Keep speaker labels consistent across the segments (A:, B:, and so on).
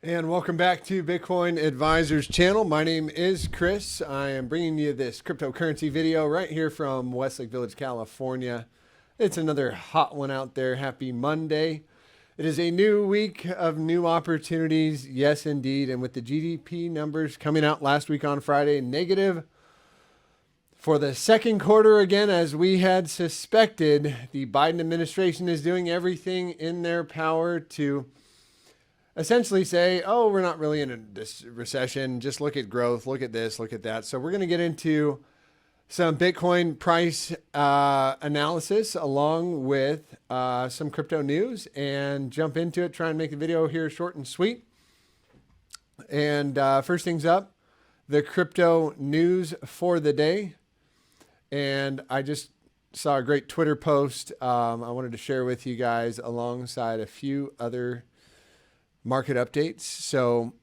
A: And welcome back to Bitcoin Advisors channel. My name is Chris. I am bringing you this cryptocurrency video right here from Westlake Village, California. It's another hot one out there. Happy Monday. It is a new week of new opportunities. Yes, indeed. And with the GDP numbers coming out last week on Friday, negative for the second quarter again, as we had suspected, the Biden administration is doing everything in their power to essentially say, oh, we're not really in a recession. Just look at growth. Look at this. Look at that. So we're going to get into some Bitcoin price analysis along with some crypto news and jump into it. Try and make the video here short and sweet. And first things up, the crypto news for the day. And I just saw a great Twitter post I wanted to share with you guys alongside a few other market updates. So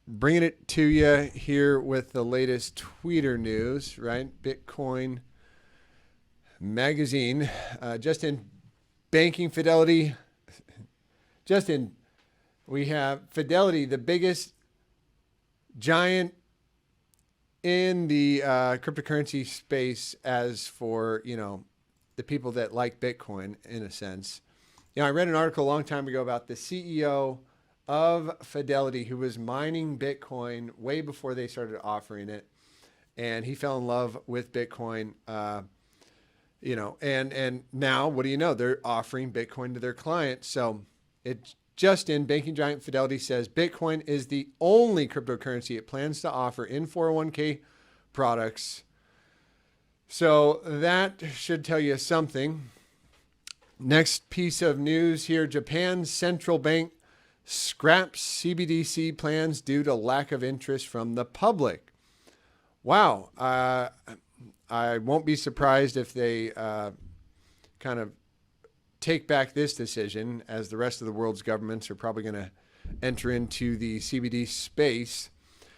A: bringing it to you here with the latest tweeter news, right? Bitcoin Magazine, just in banking Fidelity, we have Fidelity, the biggest giant in the cryptocurrency space as for, the people that like Bitcoin in a sense. I read an article a long time ago about the CEO of Fidelity who was mining Bitcoin way before they started offering it. And he fell in love with Bitcoin, and now what do you know? They're offering Bitcoin to their clients. So it's just in. Banking giant Fidelity says Bitcoin is the only cryptocurrency it plans to offer in 401k products. So that should tell you something. Next piece of news here, Japan's central bank scraps CBDC plans due to lack of interest from the public. Wow. I won't be surprised if they kind of take back this decision, as the rest of the world's governments are probably going to enter into the CBD space.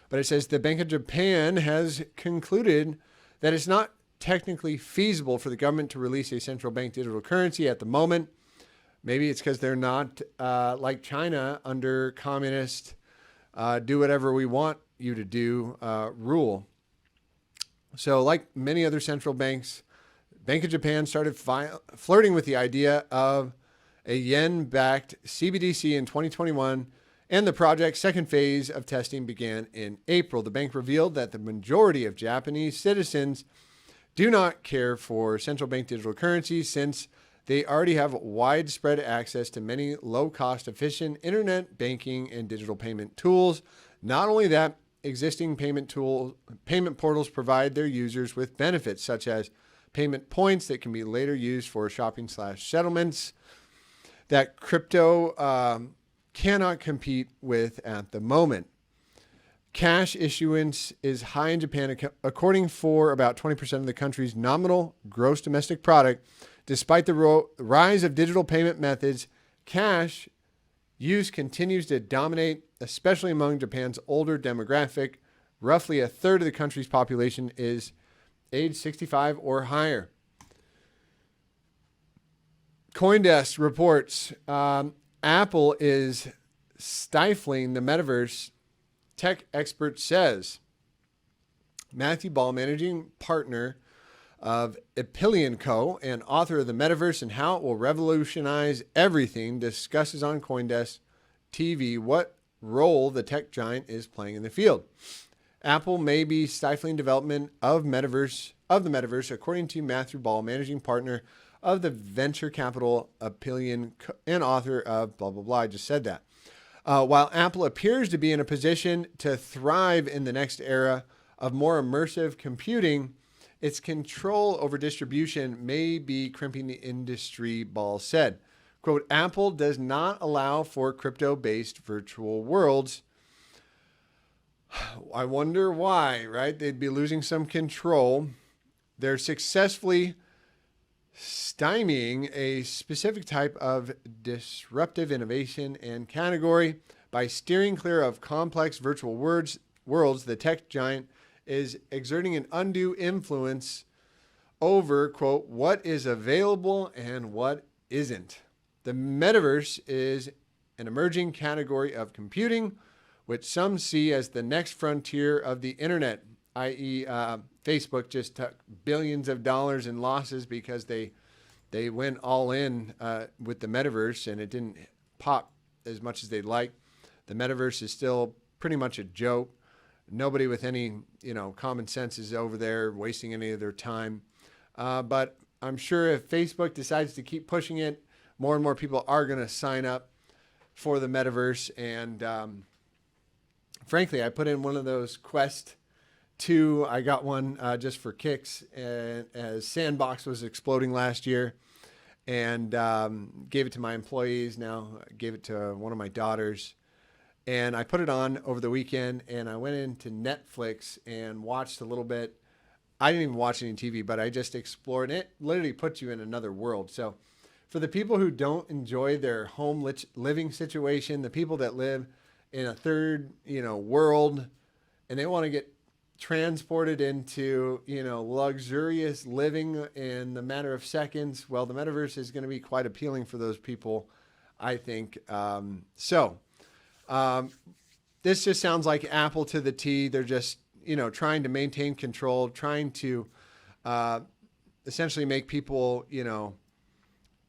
A: But it says the Bank of Japan has concluded that it's not technically feasible for the government to release a central bank digital currency at the moment. Maybe it's because they're not like China under communist, do whatever we want you to do rule. So like many other central banks, Bank of Japan started flirting with the idea of a yen-backed CBDC in 2021, and the project's second phase of testing began in April. The bank revealed that the majority of Japanese citizens do not care for central bank digital currencies since they already have widespread access to many low-cost, efficient internet banking and digital payment tools. Not only that, existing payment portals provide their users with benefits such as payment points that can be later used for shopping/settlements that crypto cannot compete with at the moment. Cash issuance is high in Japan, according for about 20% of the country's nominal gross domestic product. Despite the rise of digital payment methods, cash use continues to dominate, especially among Japan's older demographic. Roughly a third of the country's population is age 65 or higher. CoinDesk reports Apple is stifling the metaverse, tech expert says. Matthew Ball, managing partner of Ethereum Co. and author of The Metaverse and How It Will Revolutionize Everything, discusses on CoinDesk TV what role the tech giant is playing in the field. Apple may be stifling development of the metaverse, according to Matthew Ball, managing partner of the venture capital Ethereum and author of blah, blah, blah. I just said that. While Apple appears to be in a position to thrive in the next era of more immersive computing, its control over distribution may be crimping the industry, Ball said. Quote, Apple does not allow for crypto-based virtual worlds. I wonder why, right? They'd be losing some control. They're successfully stymieing a specific type of disruptive innovation and category by steering clear of complex virtual worlds. The tech giant is exerting an undue influence over, quote, what is available and what isn't. The metaverse is an emerging category of computing, which some see as the next frontier of the internet, i.e., Facebook just took billions of dollars in losses because they went all in with the metaverse, and it didn't pop as much as they'd like. The metaverse is still pretty much a joke. Nobody with any, common sense is over there wasting any of their time. But I'm sure if Facebook decides to keep pushing it, more and more people are going to sign up for the metaverse. And frankly, I put in one of those Quest 2. I got one just for kicks, and as Sandbox was exploding last year, and gave it to my employees. Now I gave it to one of my daughters, and I put it on over the weekend, and I went into Netflix and watched a little bit. I didn't even watch any TV, but I just explored, and it literally puts you in another world. So for the people who don't enjoy their home living situation, the people that live in a third, world, and they want to get transported into, luxurious living in the matter of seconds, well, the metaverse is going to be quite appealing for those people, I think. This just sounds like Apple to the T. They're just, trying to maintain control, trying to essentially make people,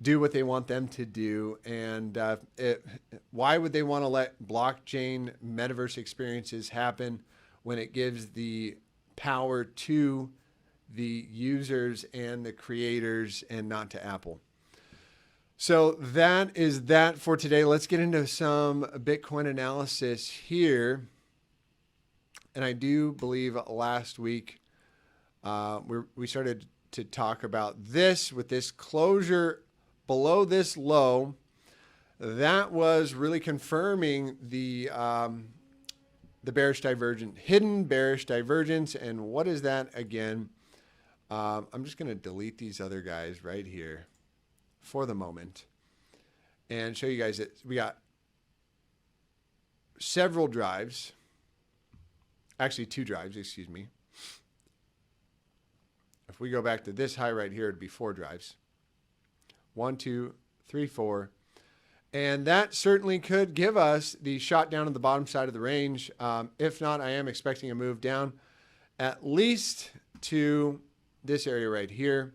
A: do what they want them to do. And why would they want to let blockchain metaverse experiences happen when it gives the power to the users and the creators and not to Apple? So that is that for today. Let's get into some Bitcoin analysis here. And I do believe last week we started to talk about this with this closure below this low. That was really confirming the bearish divergence, hidden bearish divergence. And what is that again? I'm just going to delete these other guys right here for the moment and show you guys that we got several drives, actually 2 drives, excuse me. If we go back to this high right here, it'd be 4 drives. 1, 2, 3, 4. And that certainly could give us the shot down at the bottom side of the range. If not, I am expecting a move down at least to this area right here.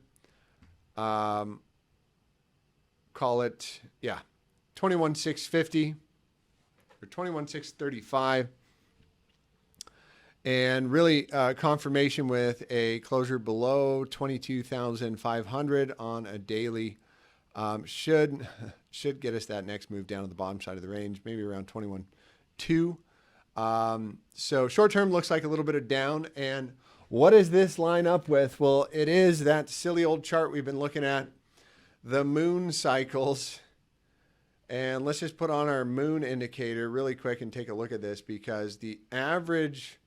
A: Call it, 21,650 or 21,635. And really confirmation with a closure below 22,500 on a daily should get us that next move down to the bottom side of the range, maybe around 21.2. So short term looks like a little bit of down. And what does this line up with? Well, it is that silly old chart we've been looking at, the moon cycles. And let's just put on our moon indicator really quick and take a look at this, because the average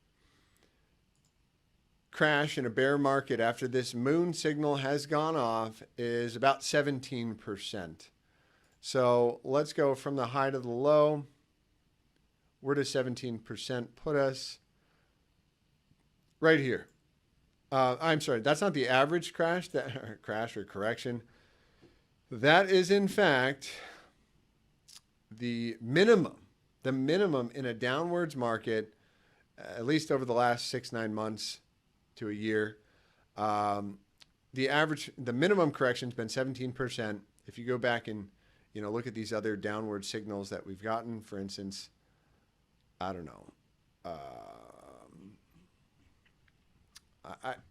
A: crash in a bear market after this moon signal has gone off is about 17%. So let's go from the high to the low. Where does 17% put us? Right here. I'm sorry, that's not the average crash, crash or correction. That is in fact the minimum in a downwards market, at least over the last 6-9 months to a year. The minimum correction's been 17%. If you go back and look at these other downward signals that we've gotten, for instance, I don't know.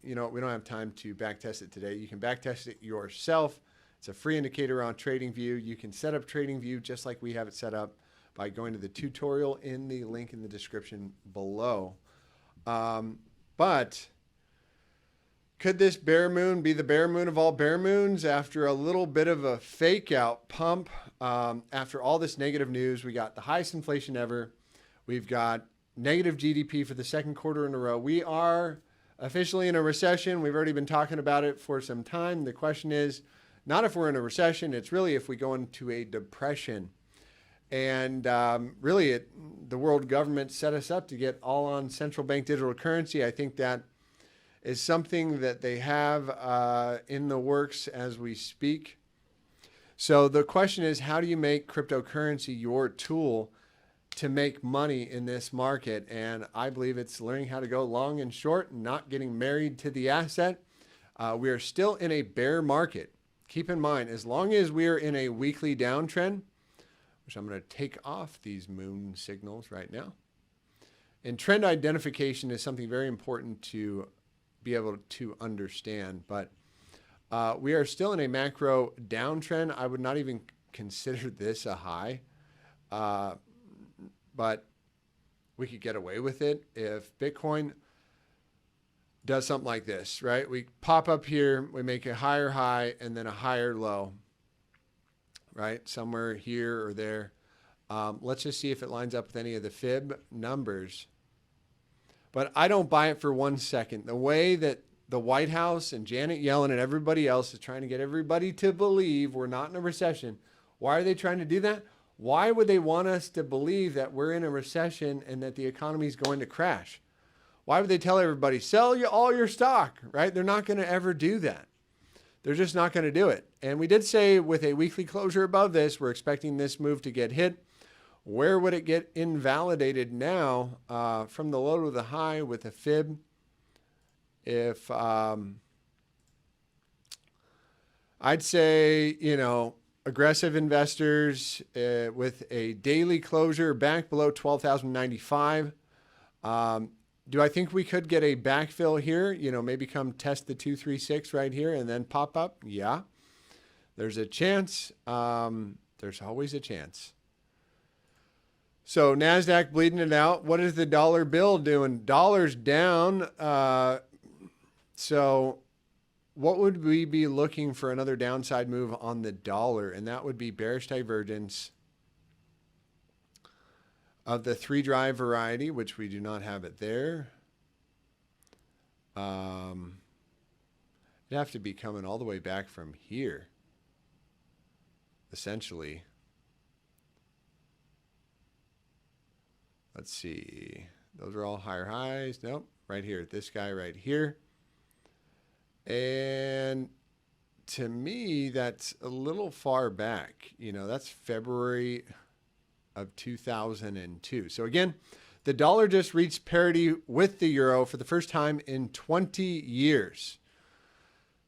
A: We don't have time to back test it today. You can back test it yourself. It's a free indicator on TradingView. You can set up TradingView just like we have it set up by going to the tutorial in the link in the description below. But could this bear moon be the bear moon of all bear moons after a little bit of a fake out pump? After all this negative news, we got the highest inflation ever. We've got negative GDP for the second quarter in a row. We are officially in a recession. We've already been talking about it for some time. The question is not if we're in a recession, it's really if we go into a depression. And really, the world government set us up to get all on central bank digital currency. I think that is something that they have in the works as we speak. So the question is, how do you make cryptocurrency your tool to make money in this market? And I believe it's learning how to go long and short and not getting married to the asset. We are still in a bear market. Keep in mind, as long as we are in a weekly downtrend, which I'm going to take off these moon signals right now. And trend identification is something very important to be able to understand. But we are still in a macro downtrend. I would not even consider this a high. But we could get away with it if Bitcoin does something like this, right? We pop up here, we make a higher high and then a higher low, right? Somewhere here or there. Let's just see if it lines up with any of the fib numbers. But I don't buy it for 1 second. The way that the White House and Janet Yellen and everybody else is trying to get everybody to believe we're not in a recession. Why are they trying to do that? Why would they want us to believe that we're in a recession and that the economy is going to crash? Why would they tell everybody, sell all your stock, right? They're not going to ever do that. They're just not going to do it. And we did say with a weekly closure above this, we're expecting this move to get hit. Where would it get invalidated now from the low to the high with a fib? If I'd say, aggressive investors with a daily closure back below 12,095. Do I think we could get a backfill here? Maybe come test the 236 right here and then pop up? Yeah, there's a chance. There's always a chance. So NASDAQ bleeding it out. What is the dollar bill doing? Dollar's down. So what would we be looking for another downside move on the dollar? And that would be bearish divergence of the 3-drive variety, which we do not have it there. It'd have to be coming all the way back from here, essentially. Let's see. Those are all higher highs. Nope. Right here. This guy right here. And to me, that's a little far back. That's February of 2002. So again, the dollar just reached parity with the euro for the first time in 20 years.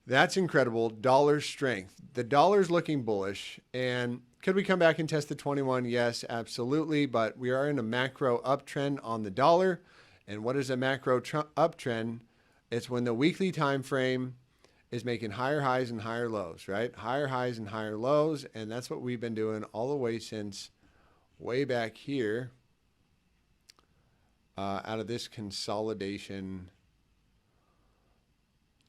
A: That's incredible. Dollar strength. The dollar's looking bullish. And could we come back and test the 21? Yes, absolutely. But we are in a macro uptrend on the dollar. And what is a macro uptrend? It's when the weekly time frame is making higher highs and higher lows, right? Higher highs and higher lows. And that's what we've been doing all the way since way back here out of this consolidation.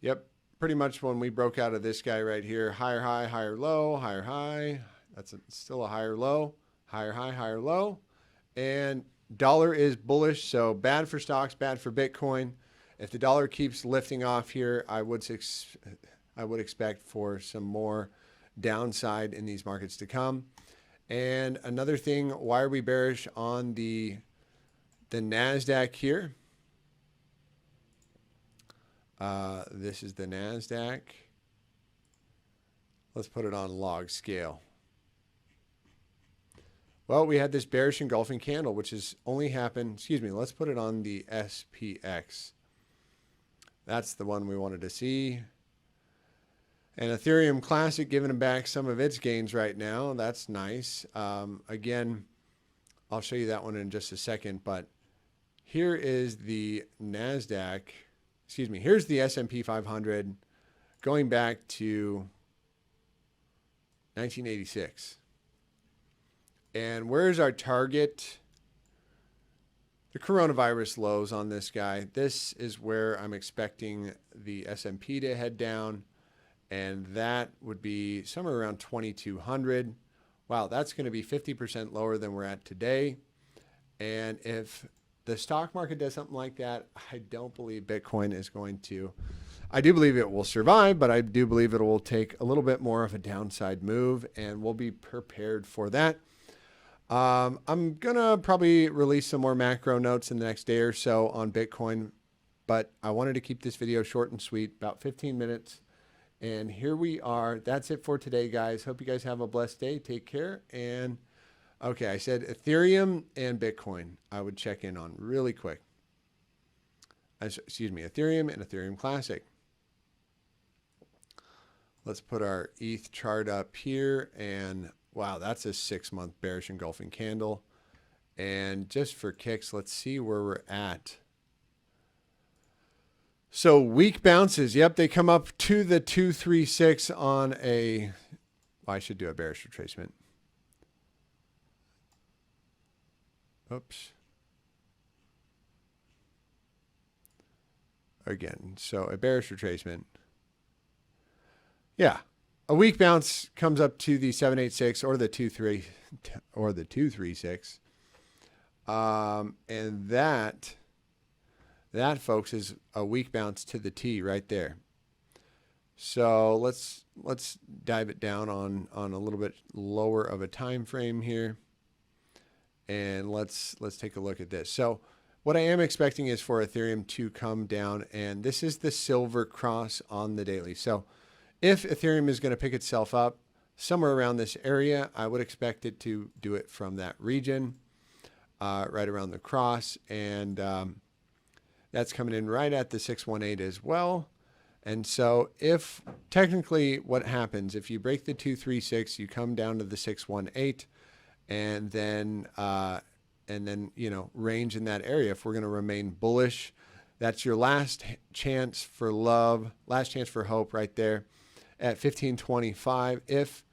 A: Yep, pretty much when we broke out of this guy right here, higher high, higher low, higher high. That's still a higher low, higher high, higher low. And dollar is bullish, so bad for stocks, bad for Bitcoin. If the dollar keeps lifting off here, I would expect for some more downside in these markets to come. And another thing, why are we bearish on the NASDAQ here? This is the NASDAQ. Let's put it on log scale. Well, we had this bearish engulfing candle, which has only happened, let's put it on the SPX. That's the one we wanted to see. And Ethereum Classic giving back some of its gains right now. That's nice. Again, I'll show you that one in just a second. But here is the NASDAQ. Here's the S&P 500 going back to 1986. And where's our target? The coronavirus lows on this guy. This is where I'm expecting the S&P to head down. And that would be somewhere around 2,200. Wow, that's going to be 50% lower than we're at today. And if the stock market does something like that, I don't believe Bitcoin is going to. I do believe it will survive, but I do believe it will take a little bit more of a downside move, and we'll be prepared for that. I'm going to probably release some more macro notes in the next day or so on Bitcoin, but I wanted to keep this video short and sweet, about 15 minutes. And here we are. That's it for today, guys. Hope you guys have a blessed day. Take care. And okay, I said Ethereum and Bitcoin I would check in on really quick. Excuse me, Ethereum and Ethereum Classic. Let's put our ETH chart up here. And wow, that's a 6-month bearish engulfing candle. And just for kicks, let's see where we're at. So weak bounces. Yep, they come up to the 236 on a, well, I should do a bearish retracement. Oops. Again, so a bearish retracement. Yeah, a weak bounce comes up to the 786 or the 236. And that, folks, is a weak bounce to the T right there. So let's dive it down on a little bit lower of a time frame here. And let's take a look at this. So what I am expecting is for Ethereum to come down, and this is the silver cross on the daily. So if Ethereum is going to pick itself up somewhere around this area, I would expect it to do it from that region, right around the cross. And that's coming in right at the 618 as well. And so if technically what happens, if you break the 236, you come down to the 618, and then you know, range in that area. If we're going to remain bullish, that's your last chance for love, last chance for hope right there at 1525. If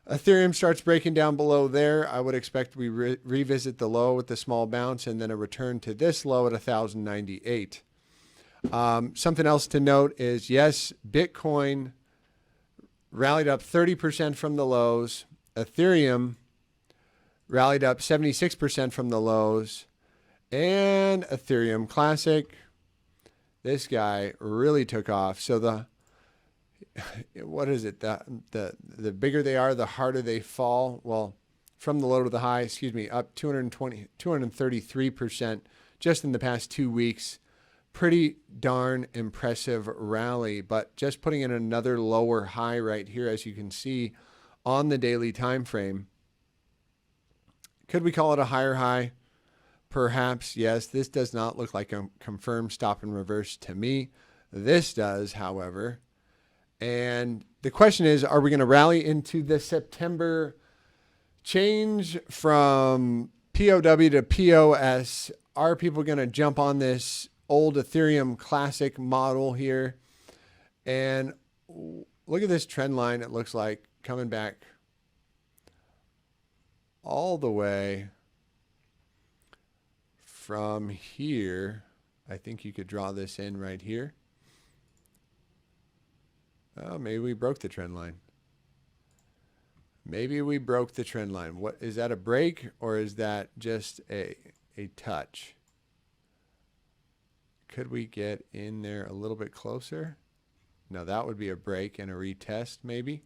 A: Ethereum starts breaking down below there, I would expect we revisit the low with the small bounce and then a return to this low at 1098. Something else to note is, yes, Bitcoin rallied up 30% from the lows. Ethereum rallied up 76% from the lows. And Ethereum Classic, this guy really took off. So what is it? The bigger they are, the harder they fall. Well, from the low to the high, up 233% just in the past 2 weeks. Pretty darn impressive rally, but just putting in another lower high right here, as you can see on the daily time frame. Could we call it a higher high? Perhaps, yes. This does not look like a confirmed stop and reverse to me. This does, however. And the question is, are we going to rally into the September change from POW to POS? Are people going to jump on this old Ethereum Classic model here? And look at this trend line. It looks like coming back all the way from here. I think you could draw this in right here. Oh, maybe we broke the trend line. Maybe we broke the trend line. What is that, a break, or is that just a touch? Could we get in there a little bit closer? No, that would be a break and a retest maybe.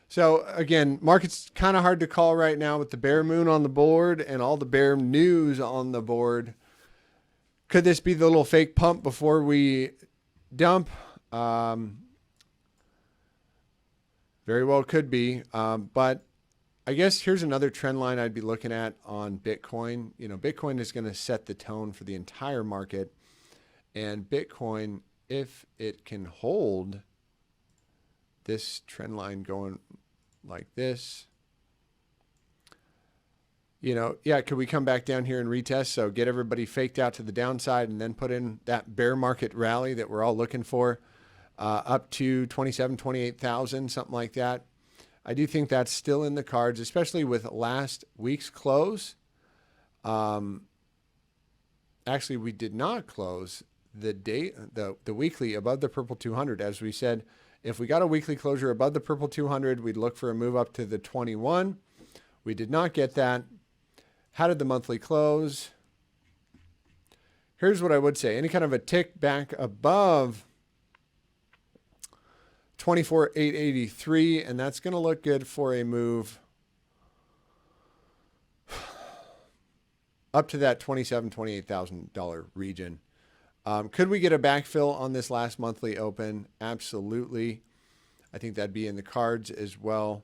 A: So again, market's kind of hard to call right now with the bear moon on the board and all the bear news on the board. Could this be the little fake pump before we dump? Very well could be. But I guess here's another trend line I'd be looking at on Bitcoin. You know, Bitcoin is going to set the tone for the entire market. And Bitcoin, if it can hold this trend line going like this, you know, yeah, could we come back down here and retest? So get everybody faked out to the downside and then put in that bear market rally that we're all looking for, up to 27, 28,000, something like that. I do think that's still in the cards, especially with last week's close. Actually, we did not close the weekly above the purple 200. As we said, if we got a weekly closure above the purple 200, we'd look for a move up to the 21. We did not get that. How did the monthly close? Here's what I would say. Any kind of a tick back above 24,883, and that's going to look good for a move up to that $27,000, $28,000 region. Could we get a backfill on this last monthly open? Absolutely. I think that'd be in the cards as well.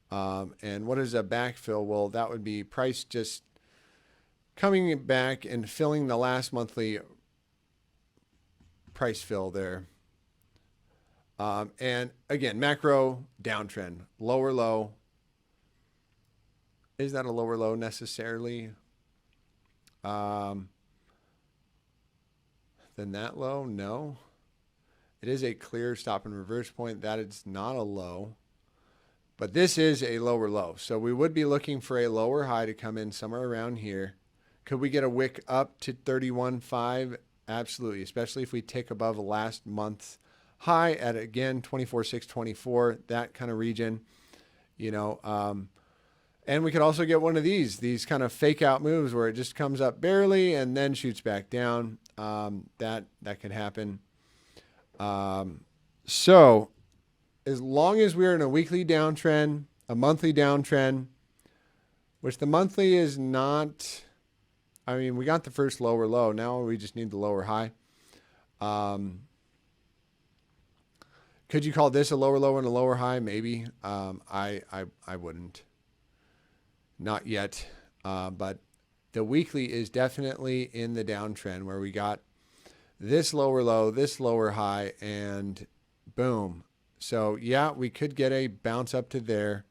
A: And what is a backfill? Well, that would be price just coming back and filling the last monthly price fill there. And again, macro downtrend, lower low. Is that a lower low necessarily? Than that low? No. It is a clear stop and reverse point. That is not a low. But this is a lower low. So we would be looking for a lower high to come in somewhere around here. Could we get a wick up to 31.5? Absolutely, especially if we tick above last month's high at, again, 24,624, that kind of region, you know. And we could also get one of these kind of fake out moves where it just comes up barely and then shoots back down. That could happen. So as long as we're in a weekly downtrend, a monthly downtrend, which the monthly is not, I mean, we got the first lower low. Now we just need the lower high. Could you call this a lower low and a lower high? Maybe. I wouldn't. Not yet. But the weekly is definitely in the downtrend where we got this lower low, this lower high, and boom. So yeah, we could get a bounce up to there.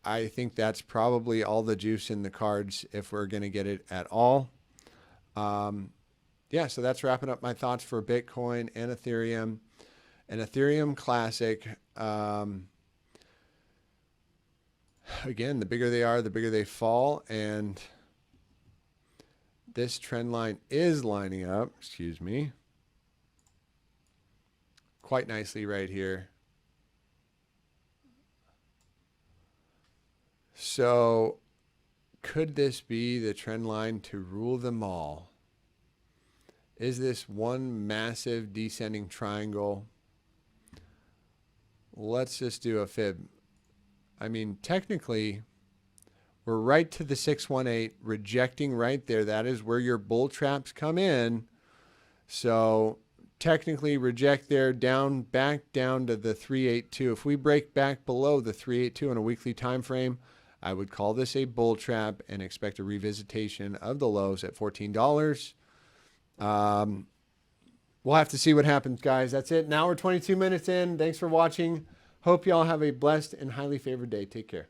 A: I think that's probably all the juice in the cards if we're going to get it at all. Yeah, so that's wrapping up my thoughts for Bitcoin and Ethereum. An Ethereum classic. Again, the bigger they are, the bigger they fall. And this trend line is lining up, excuse me, quite nicely right here. So could this be the trend line to rule them all? Is this one massive descending triangle? Let's just do a fib. I mean, technically, we're right to the 618, rejecting right there. That is where your bull traps come in. So technically reject there, down, back down to the 382. If we break back below the 382 on a weekly time frame, I would call this a bull trap and expect a revisitation of the lows at $14. We'll have to see what happens, guys. That's it. Now we're 22 minutes in. Thanks for watching. Hope you all have a blessed and highly favored day. Take care.